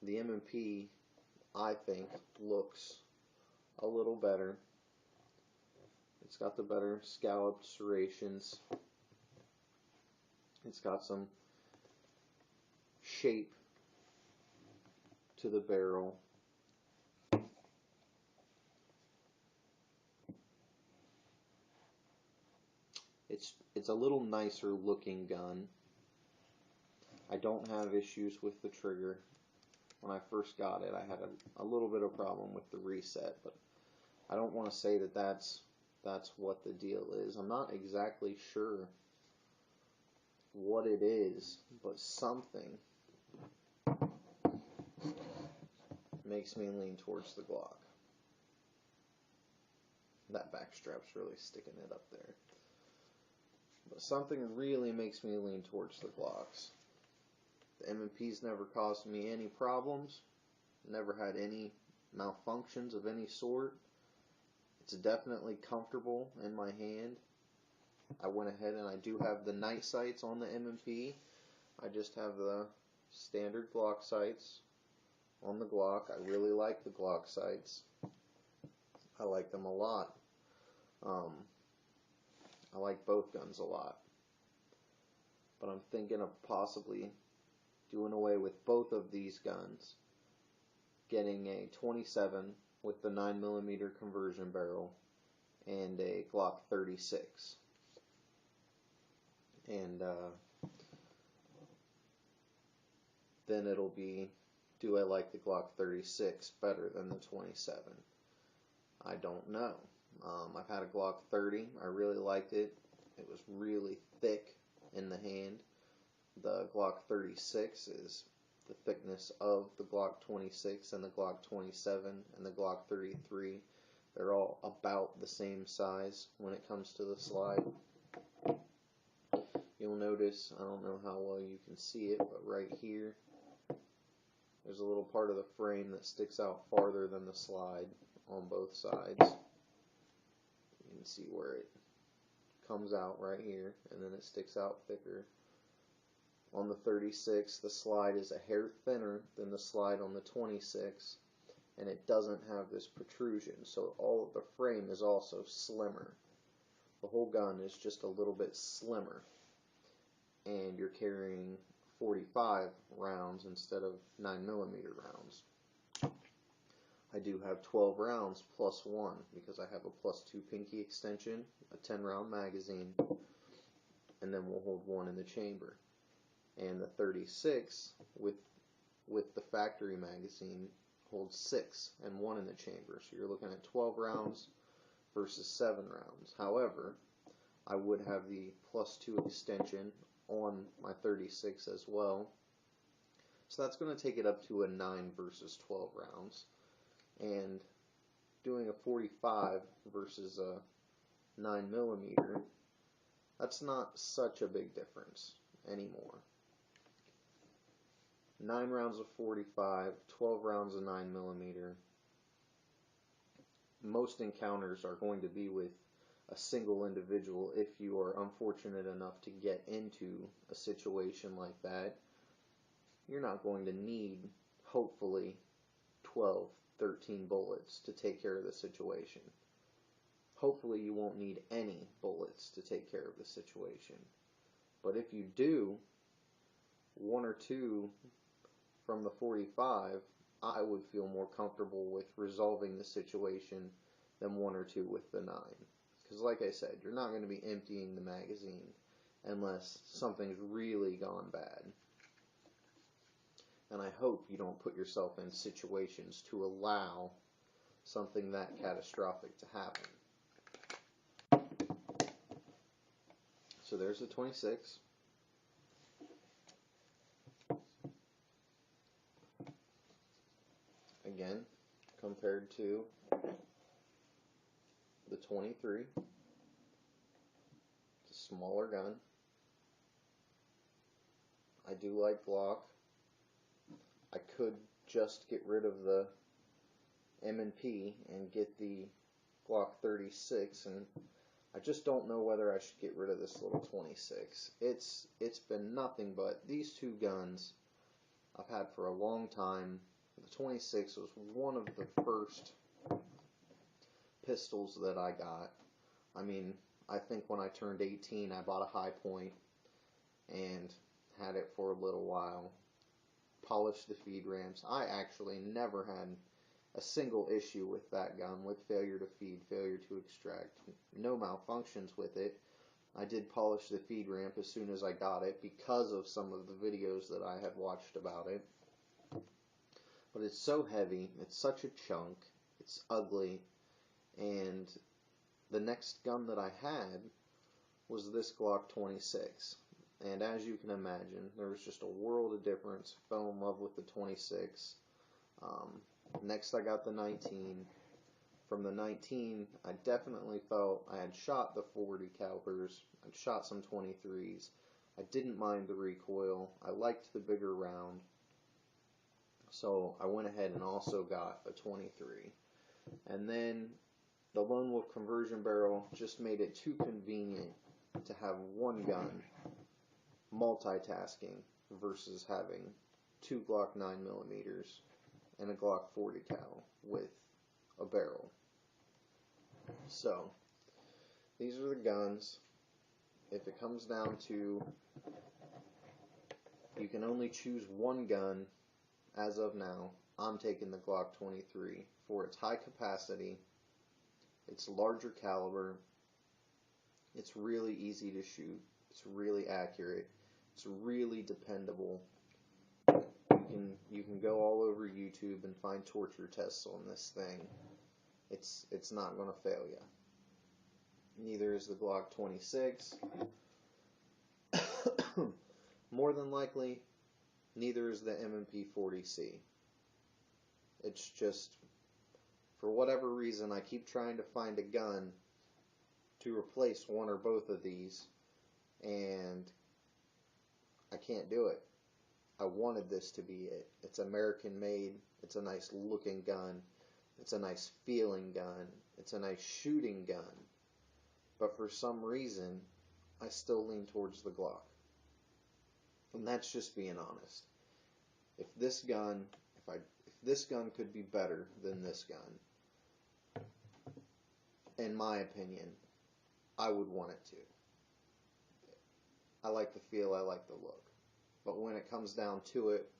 the M&P, I think, looks a little better. It's got the better scalloped serrations. It's got some shape to the barrel. It's a little nicer looking gun. I don't have issues with the trigger. When I first got it, I had a little bit of problem with the reset, but I don't want to say that that's what the deal is. I'm not exactly sure what it is, but something makes me lean towards the Glock. That back strap's really sticking it up there. But something really makes me lean towards the Glocks. The M&P's never caused me any problems. Never had any malfunctions of any sort. It's definitely comfortable in my hand. I went ahead and I do have the night sights on the M&P. I just have the standard Glock sights on the Glock. I really like the Glock sights. I like them a lot. I like both guns a lot. But I'm thinking of possibly doing away with both of these guns, getting a 27 with the 9mm conversion barrel and a Glock 36. And then it'll be, do I like the Glock 36 better than the 27? I don't know. I've had a Glock 30. I really liked it. It was really thick in the hand. The Glock 36 is the thickness of the Glock 26 and the Glock 27 and the Glock 33. They're all about the same size when it comes to the slide. You'll notice, I don't know how well you can see it, but right here, there's a little part of the frame that sticks out farther than the slide on both sides. You can see where it comes out right here, and then it sticks out thicker. On the 36, the slide is a hair thinner than the slide on the 26, and it doesn't have this protrusion, so all of the frame is also slimmer. The whole gun is just a little bit slimmer, and you're carrying 45 rounds instead of 9mm rounds. I do have 12 rounds plus 1 because I have a plus 2 pinky extension, a 10-round magazine, and then we'll hold 1 in the chamber. And the 36 with the factory magazine holds 6 and 1 in the chamber. So you're looking at 12 rounds versus 7 rounds. However, I would have the plus 2 extension on my 36 as well. So that's going to take it up to a 9 versus 12 rounds. And doing a 45 versus a 9mm, that's not such a big difference anymore. 9 rounds of 45, 12 rounds of 9mm. Most encounters are going to be with a single individual if you are unfortunate enough to get into a situation like that. You're not going to need, hopefully, 12, 13 bullets to take care of the situation. Hopefully you won't need any bullets to take care of the situation. But if you do, 1 or 2 from the 45, I would feel more comfortable with resolving the situation than 1 or 2 with the 9. Because like I said, you're not going to be emptying the magazine unless something's really gone bad. And I hope you don't put yourself in situations to allow something that catastrophic to happen. So there's the 26. Again, compared to the 23. It's a smaller gun. I do like Glock. I could just get rid of the M&P and get the Glock 36, and I just don't know whether I should get rid of this little 26. It's been nothing but these two guns. I've had for a long time. The 26 was one of the first pistols that I got. I mean, I think when I turned 18, I bought a High Point and had it for a little while. Polished the feed ramps. I actually never had a single issue with that gun, with failure to feed, failure to extract. No malfunctions with it. I did polish the feed ramp as soon as I got it because of some of the videos that I had watched about it. But it's so heavy, it's such a chunk, it's ugly, and the next gun that I had was this Glock 26. And as you can imagine, there was just a world of difference. Fell in love with the 26. Next I got the 19. From the 19, I definitely felt I had shot the 40 calibers. I'd shot some 23s. I didn't mind the recoil. I liked the bigger round. So I went ahead and also got a 23. And then the Lone Wolf conversion barrel just made it too convenient to have one gun multitasking versus having two Glock 9mm and a Glock 40 cal with a barrel. So these are the guns. If it comes down to you can only choose one gun as of now, I'm taking the Glock 23 for its high capacity, its larger caliber, it's really easy to shoot, it's really accurate, it's really dependable. You can go all over YouTube and find torture tests on this thing. It's not going to fail you. Neither is the Glock 26. More than likely, neither is the M&P 40C. It's just, for whatever reason, I keep trying to find a gun to replace one or both of these, and I can't do it. I wanted this to be it. It's American made. It's a nice looking gun. It's a nice feeling gun. It's a nice shooting gun. But for some reason, I still lean towards the Glock. And that's just being honest. If this gun could be better than this gun, in my opinion, I would want it to. I like the feel, I like the look. But when it comes down to it,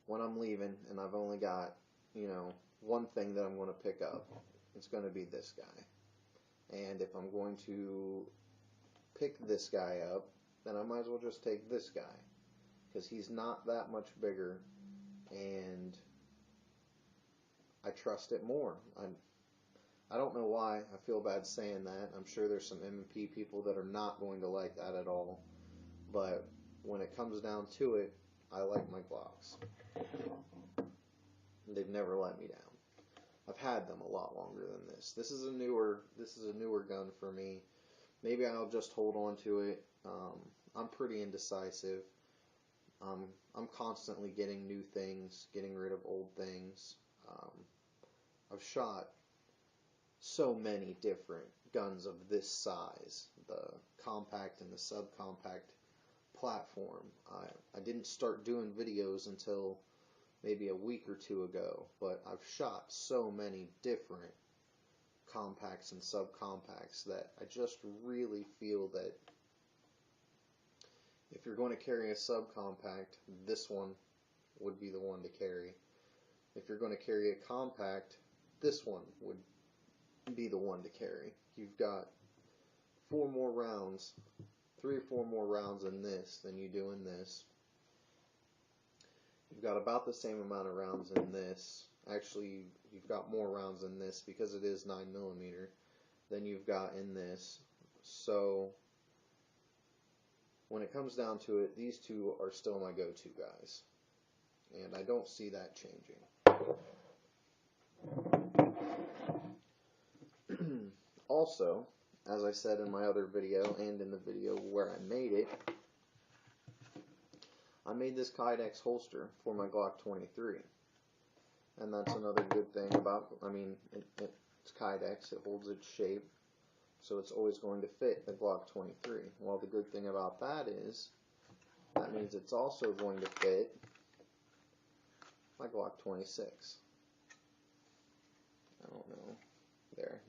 when I'm leaving and I've only got, one thing that I'm going to pick up, it's going to be this guy. And if I'm going to pick this guy up, then I might as well just take this guy. Because he's not that much bigger, and I trust it more. I don't know why I feel bad saying that. I'm sure there's some M&P people that are not going to like that at all. But when it comes down to it, I like my Glocks. They've never let me down. I've had them a lot longer than this. This is a newer gun for me. Maybe I'll just hold on to it. I'm pretty indecisive. I'm constantly getting new things, getting rid of old things. I've shot so many different guns of this size, the compact and the subcompact platform. I didn't start doing videos until maybe a week or two ago, but I've shot so many different compacts and subcompacts that I just really feel that if you're going to carry a subcompact, this one would be the one to carry. If you're going to carry a compact, this one would be the one to carry. You've got 3 or 4 more rounds in this than you do in this. You've got about the same amount of rounds in this. Actually, you've got more rounds in this because it is 9mm than you've got in this. So when it comes down to it, these two are still my go-to guys. And I don't see that changing. Also, as I said in my other video and in the video where I made it, I made this Kydex holster for my Glock 23. And that's another good thing about, it's Kydex, it holds its shape, so it's always going to fit the Glock 23. Well, the good thing about that is, that means it's also going to fit my Glock 26. I don't know. There.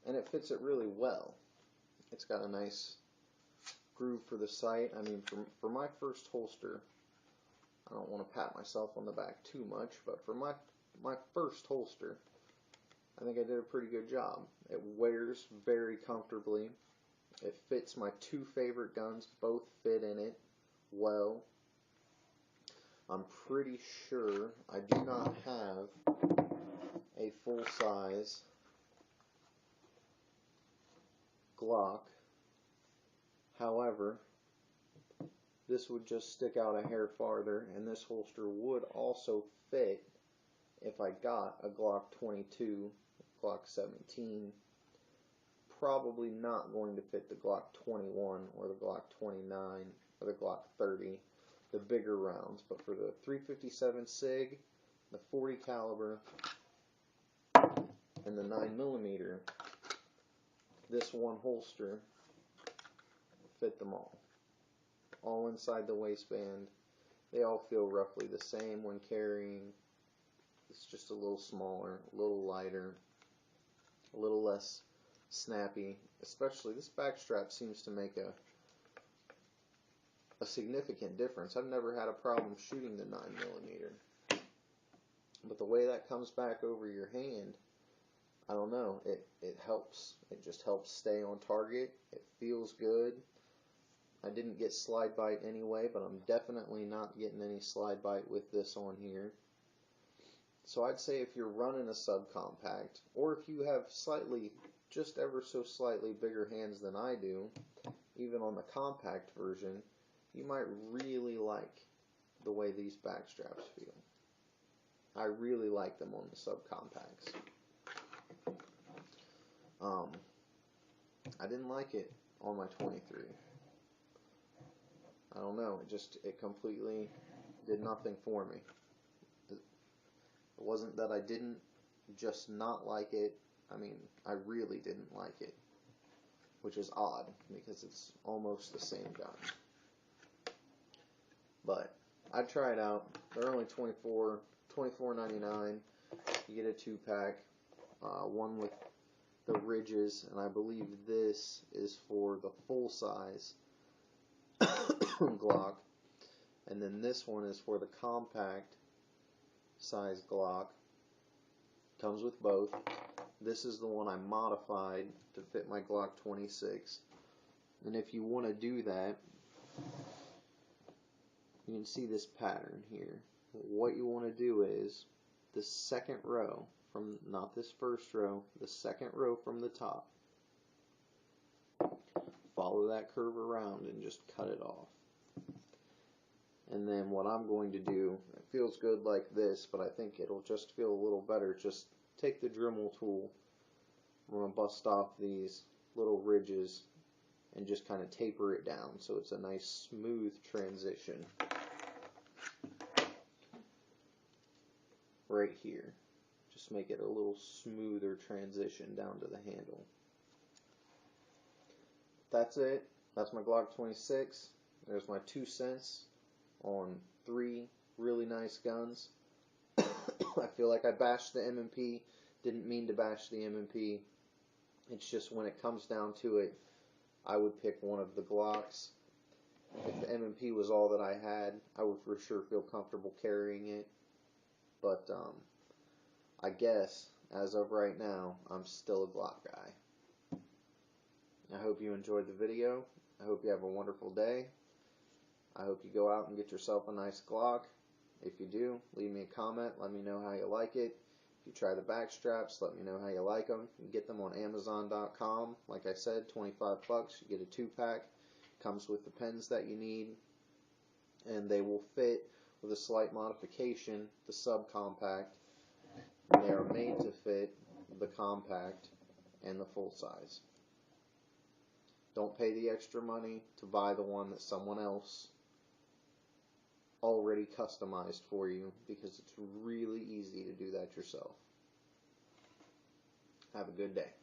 And it fits it really well. It's got a nice groove for the sight. I mean, for my first holster, I don't want to pat myself on the back too much, but for my first holster, I think I did a pretty good job. It wears very comfortably. It fits my two favorite guns. Both fit in it well. I'm pretty sure I do not have a full-size Glock. However, this would just stick out a hair farther, and this holster would also fit if I got a Glock 22, Glock 17. Probably not going to fit the Glock 21 or the Glock 29 or the Glock 30, the bigger rounds. But for the 357 SIG, the 40 caliber, and the 9mm, this one holster fit them all. All inside the waistband. They all feel roughly the same when carrying. It's just a little smaller, a little lighter, a little less snappy. Especially this back strap seems to make a significant difference. I've never had a problem shooting the 9mm. But the way that comes back over your hand, I don't know, it helps. It just helps stay on target. It feels good. I didn't get slide bite anyway, but I'm definitely not getting any slide bite with this on here. So I'd say if you're running a subcompact, or if you have slightly, just ever so slightly bigger hands than I do, even on the compact version, you might really like the way these back straps feel. I really like them on the subcompacts. I didn't like it on my 23. I don't know, it completely did nothing for me. It wasn't that I didn't just not like it. I mean, I really didn't like it, which is odd because it's almost the same gun. But I'd try it out. They're only $24.99. You get a 2-pack, one with the ridges, and I believe this is for the full size Glock, and then this one is for the compact size Glock. Comes with both. This is the one I modified to fit my Glock 26, and if you want to do that, you can see this pattern here. What you want to do is the second row from, not this first row, the second row from the top, follow that curve around and just cut it off. And then what I'm going to do, it feels good like this, but I think it'll just feel a little better. Just take the Dremel tool. I'm going to bust off these little ridges and just kind of taper it down so it's a nice smooth transition. Right here. Just make it a little smoother transition down to the handle. That's it. That's my Glock 26. There's my 2 cents on 3 really nice guns. I feel like I bashed the M&P. Didn't mean to bash the M&P. It's just when it comes down to it, I would pick one of the Glocks. If the M&P was all that I had, I would for sure feel comfortable carrying it. But I guess, as of right now, I'm still a Glock guy. I hope you enjoyed the video. I hope you have a wonderful day. I hope you go out and get yourself a nice Glock. If you do, leave me a comment. Let me know how you like it. If you try the back straps, let me know how you like them. You can get them on Amazon.com. Like I said, 25 bucks. You get a 2-pack. Comes with the pens that you need. And they will fit, with a slight modification, the subcompact. They are made to fit the compact and the full size. Don't pay the extra money to buy the one that someone else already customized for you, because it's really easy to do that yourself. Have a good day.